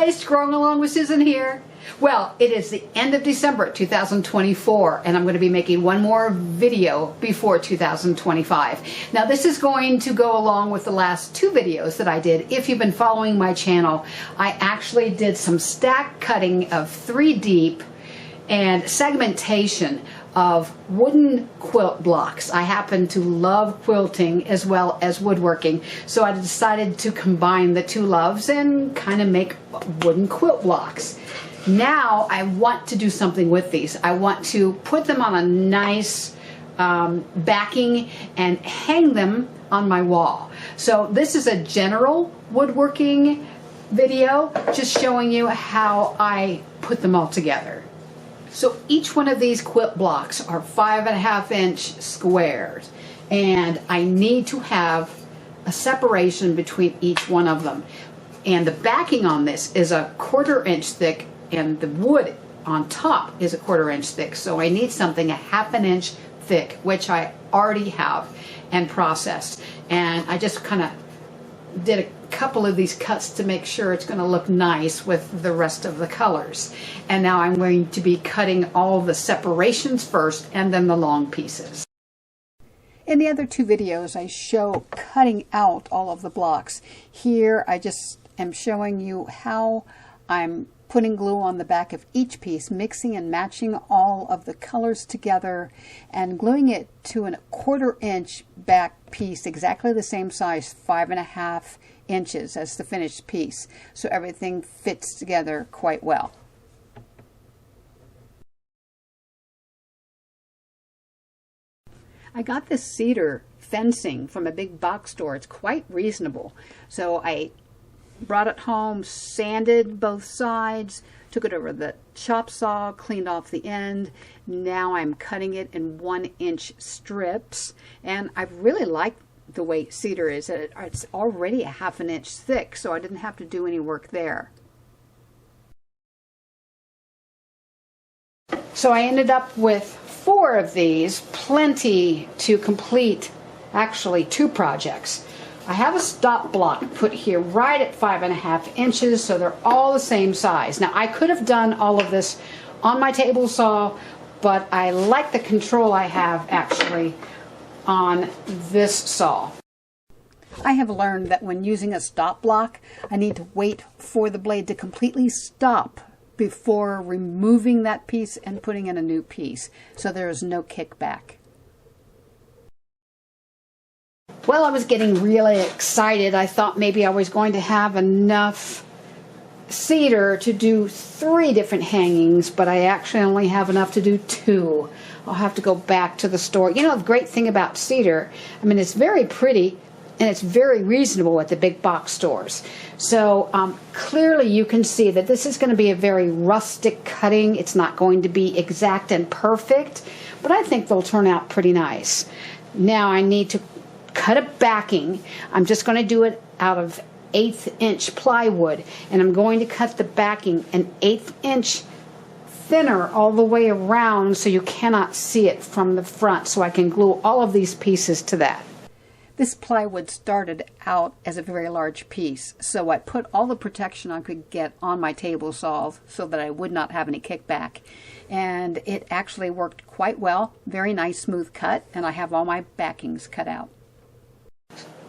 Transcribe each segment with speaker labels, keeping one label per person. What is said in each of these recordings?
Speaker 1: Hi, Scrolling Along with Susan here. Well, it is the end of December 2024, and I'm going to be making one more video before 2025. Now, this is going to go along with the last two videos that I did. If you've been following my channel, I actually did some stack cutting of 3 deep and segmentation of wooden quilt blocks. I happen to love quilting as well as woodworking, so I decided to combine the two loves and kind of make wooden quilt blocks. Now I want to do something with these. I want to put them on a nice backing and hang them on my wall. So this is a general woodworking video, just showing you how I put them all together. So each one of these quilt blocks are 5.5-inch squares, and I need to have a separation between each one of them. And the backing on this is a 1/4-inch thick, and the wood on top is a 1/4-inch thick. So I need something 1/2 inch thick, which I already have and processed. And I just kind of did a couple of these cuts to make sure it's going to look nice with the rest of the colors. And now I'm going to be cutting all the separations first and then the long pieces. In the other two videos, I show cutting out all of the blocks. Here I just am showing you how I'm putting glue on the back of each piece, mixing and matching all of the colors together and gluing it to a 1/4-inch back piece, exactly the same size, 5.5 inches as the finished piece, so everything fits together quite well. I got this cedar fencing from a big box store. It's quite reasonable, so I brought it home, sanded both sides, took it over the chop saw, cleaned off the end. Now I'm cutting it in 1-inch strips, and I really like the way cedar is. It's already 1/2 inch thick, so I didn't have to do any work there. So I ended up with 4 of these, plenty to complete actually 2 projects. I have a stop block put here right at 5.5 inches, so they're all the same size. Now I could have done all of this on my table saw, but I like the control I have actually on this saw. I have learned that when using a stop block, I need to wait for the blade to completely stop before removing that piece and putting in a new piece, so there is no kickback. Well, I was getting really excited. I thought maybe I was going to have enough cedar to do 3 different hangings, but I actually only have enough to do 2. I'll have to go back to the store. You know, the great thing about cedar, I mean, it's very pretty and it's very reasonable at the big box stores. So clearly you can see that this is going to be a very rustic cutting. It's not going to be exact and perfect, but I think they'll turn out pretty nice. Now I need to cut a backing. I'm just going to do it out of 1/8-inch plywood, and I'm going to cut the backing 1/8 inch thinner all the way around so you cannot see it from the front, so I can glue all of these pieces to that. This plywood started out as a very large piece, so I put all the protection I could get on my table saw so that I would not have any kickback, and it actually worked quite well. Very nice smooth cut, and I have all my backings cut out.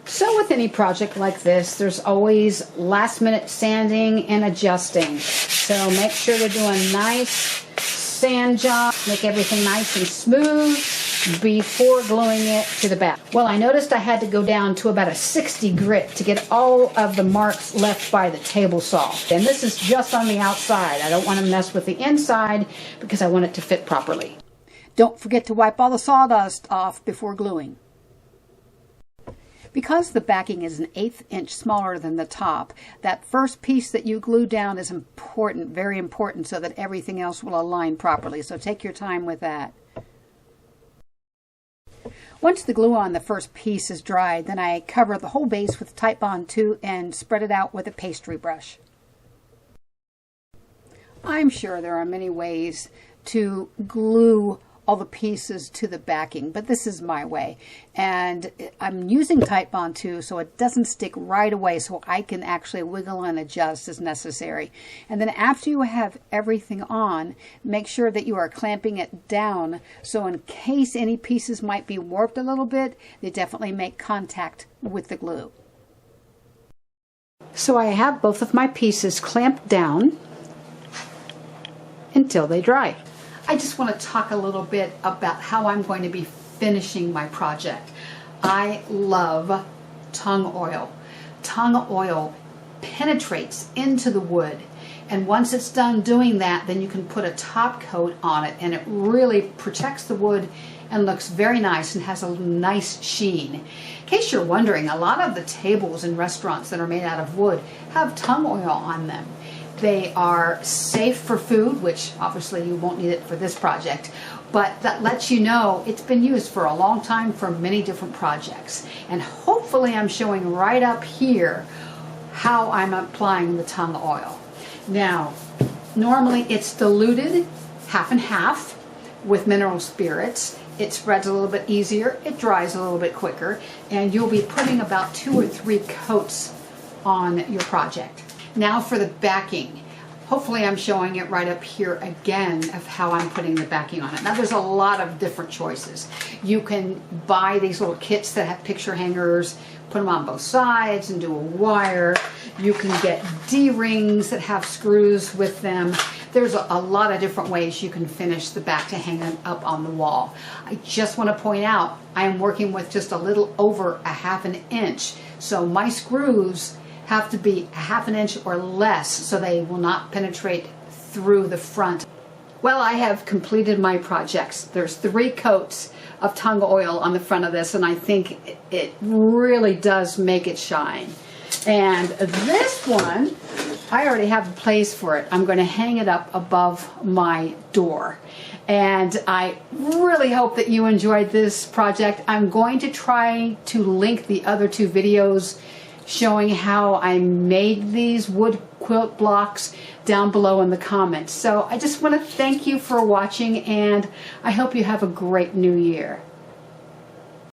Speaker 1: So with any project like this, there's always last-minute sanding and adjusting. So make sure to do a nice sand job, make everything nice and smooth before gluing it to the back. Well, I noticed I had to go down to about a 60 grit to get all of the marks left by the table saw. And this is just on the outside. I don't want to mess with the inside because I want it to fit properly. Don't forget to wipe all the sawdust off before gluing. Because the backing is 1/8 inch smaller than the top, that first piece that you glue down is important, very important, so that everything else will align properly. So take your time with that. Once the glue on the first piece is dried, then I cover the whole base with Titebond 2 and spread it out with a pastry brush. I'm sure there are many ways to glue all the pieces to the backing, but this is my way. And I'm using Titebond too, so it doesn't stick right away, so I can actually wiggle and adjust as necessary. And then after you have everything on, make sure that you are clamping it down, so in case any pieces might be warped a little bit, they definitely make contact with the glue. So I have both of my pieces clamped down until they dry. I just want to talk a little bit about how I'm going to be finishing my project. I love tung oil. Tung oil penetrates into the wood, and once it's done doing that, then you can put a top coat on it, and it really protects the wood and looks very nice and has a nice sheen. In case you're wondering, a lot of the tables in restaurants that are made out of wood have tung oil on them. They are safe for food, which obviously you won't need it for this project, but that lets you know it's been used for a long time for many different projects. And hopefully I'm showing right up here how I'm applying the tung oil. Now, normally it's diluted half and half with mineral spirits. It spreads a little bit easier, it dries a little bit quicker, and you'll be putting about 2 or 3 coats on your project. Now for the backing. Hopefully I'm showing it right up here again of how I'm putting the backing on it. Now there's a lot of different choices. You can buy these little kits that have picture hangers, put them on both sides and do a wire. You can get D-rings that have screws with them. There's a lot of different ways you can finish the back to hang it up on the wall. I just want to point out I am working with just a little over a ½ an inch. So my screws have to be a ½ an inch or less so they will not penetrate through the front. Well, I have completed my projects. There's 3 coats of tung oil on the front of this, and I think it really does make it shine. And this one, I already have a place for it. I'm going to hang it up above my door. And I really hope that you enjoyed this project. I'm going to try to link the other 2 videos showing how I made these wood quilt blocks down below in the comments. So I just want to thank you for watching, and I hope you have a great new year.